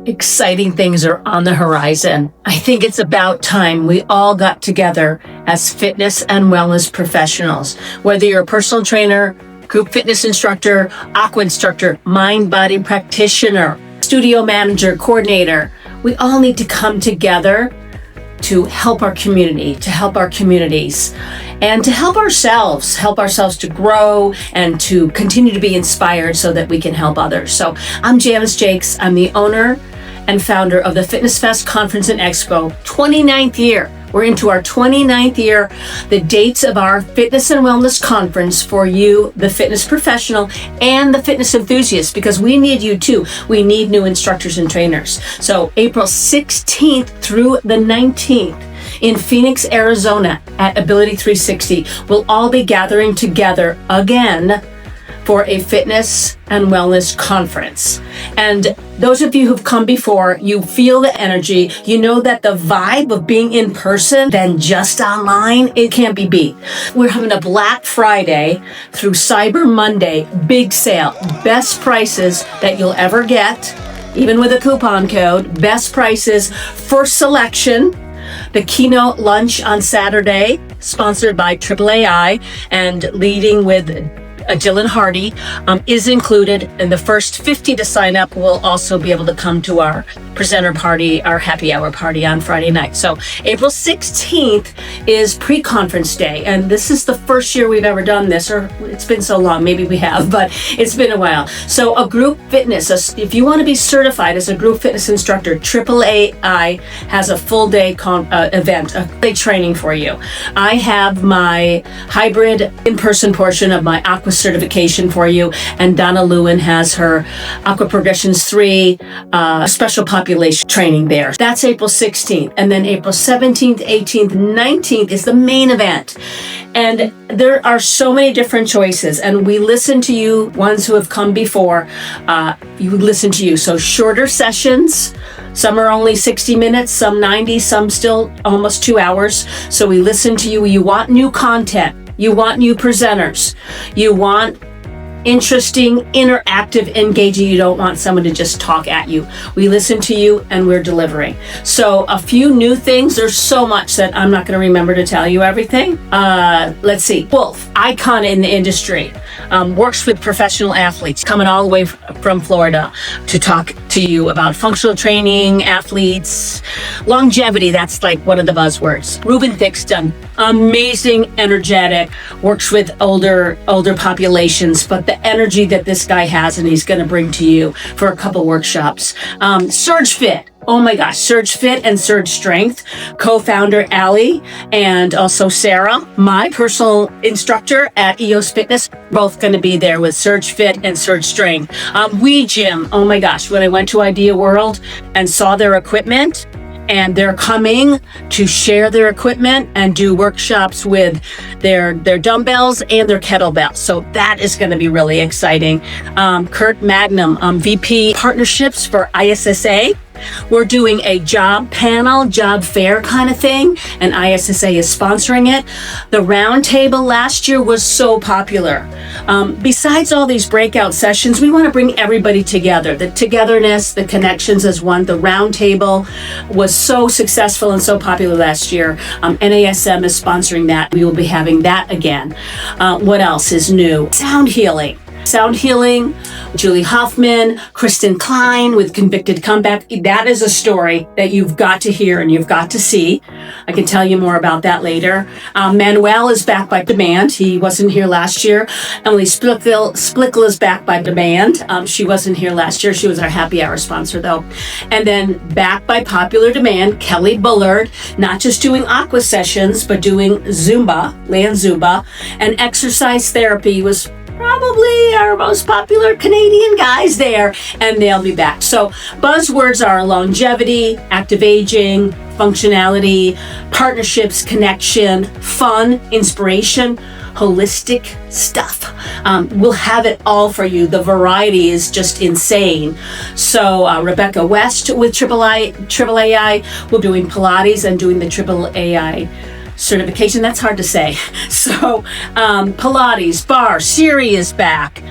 Exciting things are on the horizon. I think it's about time we all got together as fitness and wellness professionals. Whether you're a personal trainer, group fitness instructor, aqua instructor, mind-body practitioner, studio manager, coordinator, we all need to come together to help our community, to help our communities, and to help ourselves to grow and to continue to be inspired so that we can help others. So I'm Janice Jakes. I'm the owner and founder of the FitnessFest Conference and Expo, 29th year. We're into our 29th year. The dates of our fitness and wellness conference for you, the fitness professional and the fitness enthusiast, because we need you too. We need new instructors and trainers. So April 16th through the 19th in Phoenix, Arizona at Ability 360, we'll all be gathering together again for a fitness and wellness conference. And those of you who've come before, you feel the energy, you know that the vibe of being in person than just online, it can't be beat. We're having a Black Friday through Cyber Monday, big sale, best prices that you'll ever get, even with a coupon code, best prices, first selection. The keynote lunch on Saturday, sponsored by AAAI and leading with Jill and Hardy, is included, and the first 50 to sign up will also be able to come to our presenter party, our happy hour party on Friday night. So April 16th is pre-conference day, and this is the first year we've ever done this, or it's been so long, maybe we have, but it's been a while. So a group fitness, if you want to be certified as a group fitness instructor, AAAI has a full day event, a day training for you. I have my hybrid in-person portion of my aqua certification for you, and Donna Lewin has her Aqua Progressions 3 special population training there. That's April 16th, and then April 17th, 18th, 19th is the main event. And there are so many different choices, and we listen to you, ones who have come before, you listen to you. So shorter sessions, some are only 60 minutes, some 90, some still almost 2 hours. So we listen to you. You want new content. You want new presenters. You want interesting, interactive, engaging. You don't want someone to just talk at you. We listen to you and we're delivering. So a few new things. There's so much that I'm not going to remember to tell you everything. Let's see. Wolf, icon in the industry, works with professional athletes, coming all the way from Florida to talk to you about functional training, athletes, longevity. That's like one of the buzzwords. Ruben Thixton, amazing, energetic, works with older populations, but the energy that this guy has and he's going to bring to you for a couple workshops. Surge Fit. Oh my gosh, Surge Fit and Surge Strength, co-founder Allie and also Sarah, my personal instructor at EOS Fitness, both going to be there with Surge Fit and Surge Strength. We Gym, oh my gosh, when I went to Idea World and saw their equipment, and they're coming to share their equipment and do workshops with their dumbbells and their kettlebells. So that is going to be really exciting. Kurt Magnum, VP Partnerships for ISSA. We're doing a job panel, job fair kind of thing, and ISSA is sponsoring it. The round table last year was so popular. Besides all these breakout sessions, we want to bring everybody together. The togetherness, the connections as one. The round table was so successful and so popular last year. NASM is sponsoring that. We will be having that again. What else is new? Sound healing, Julie Hoffman, Kristen Klein with Convicted Comeback. That is a story that you've got to hear and you've got to see. I can tell you more about that later. Manuel is back by demand. He wasn't here last year. Emily Splickle is back by demand. She wasn't here last year. She was our happy hour sponsor though. And then back by popular demand, Kelly Bullard, not just doing aqua sessions, but doing Zumba, land Zumba, and exercise therapy was probably our most popular Canadian guys there, and they'll be back. So buzzwords are longevity, active aging, functionality, partnerships, connection, fun, inspiration, holistic stuff. We'll have it all for you. The variety is just insane. So Rebecca West with AAAI, we're doing Pilates and doing the AAAI certification. That's hard to say. So Pilates, barre, Siri is back.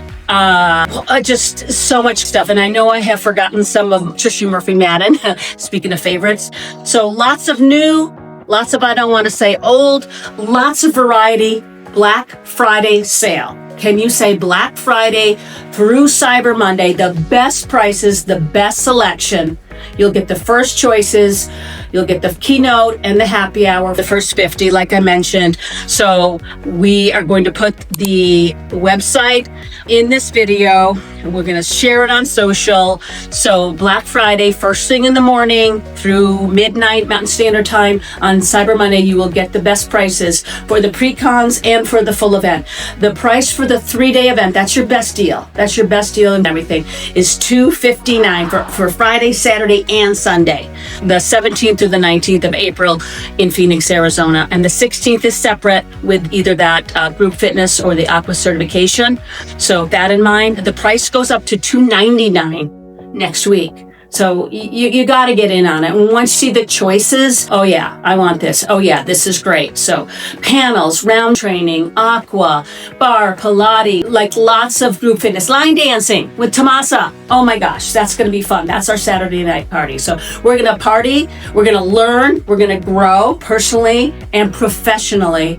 Just so much stuff. And I know I have forgotten some of Trisha Murphy Madden, speaking of favorites. So lots of new, lots of, I don't want to say old, lots of variety. Black Friday sale. Can you say Black Friday through Cyber Monday? The best prices, the best selection. You'll get the first choices. You'll get the keynote and the happy hour, the first 50, like I mentioned. So we are going to put the website in this video, and we're going to share it on social. So Black Friday, first thing in the morning through midnight Mountain Standard Time on Cyber Monday, you will get the best prices for the pre-cons and for the full event. The price for the 3-day event, that's your best deal. That's your best deal and everything, is $259 for Friday, Saturday, and Sunday. The 17th through the 19th of April in Phoenix, Arizona. And the 16th is separate with either that group fitness or the aqua certification. So that in mind, the price goes up to $299 next week. So you got to get in on it. And once you see the choices, oh yeah, I want this. Oh yeah, this is great. So panels, round training, aqua, barre, Pilates, like lots of group fitness, line dancing with Tomasa. Oh my gosh, that's going to be fun. That's our Saturday night party. So we're going to party, we're going to learn, we're going to grow personally and professionally.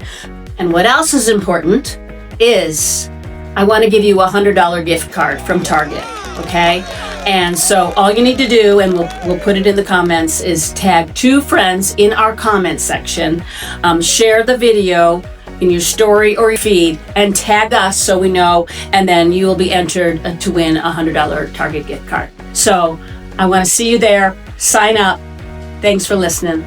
And what else is important is I want to give you a $100 gift card from Target. Okay? And so all you need to do, and we'll put it in the comments, is tag 2 friends in our comment section, share the video in your story or your feed, and tag us so we know, and then you will be entered to win a $100 Target gift card. So I want to see you there. Sign up. Thanks for listening.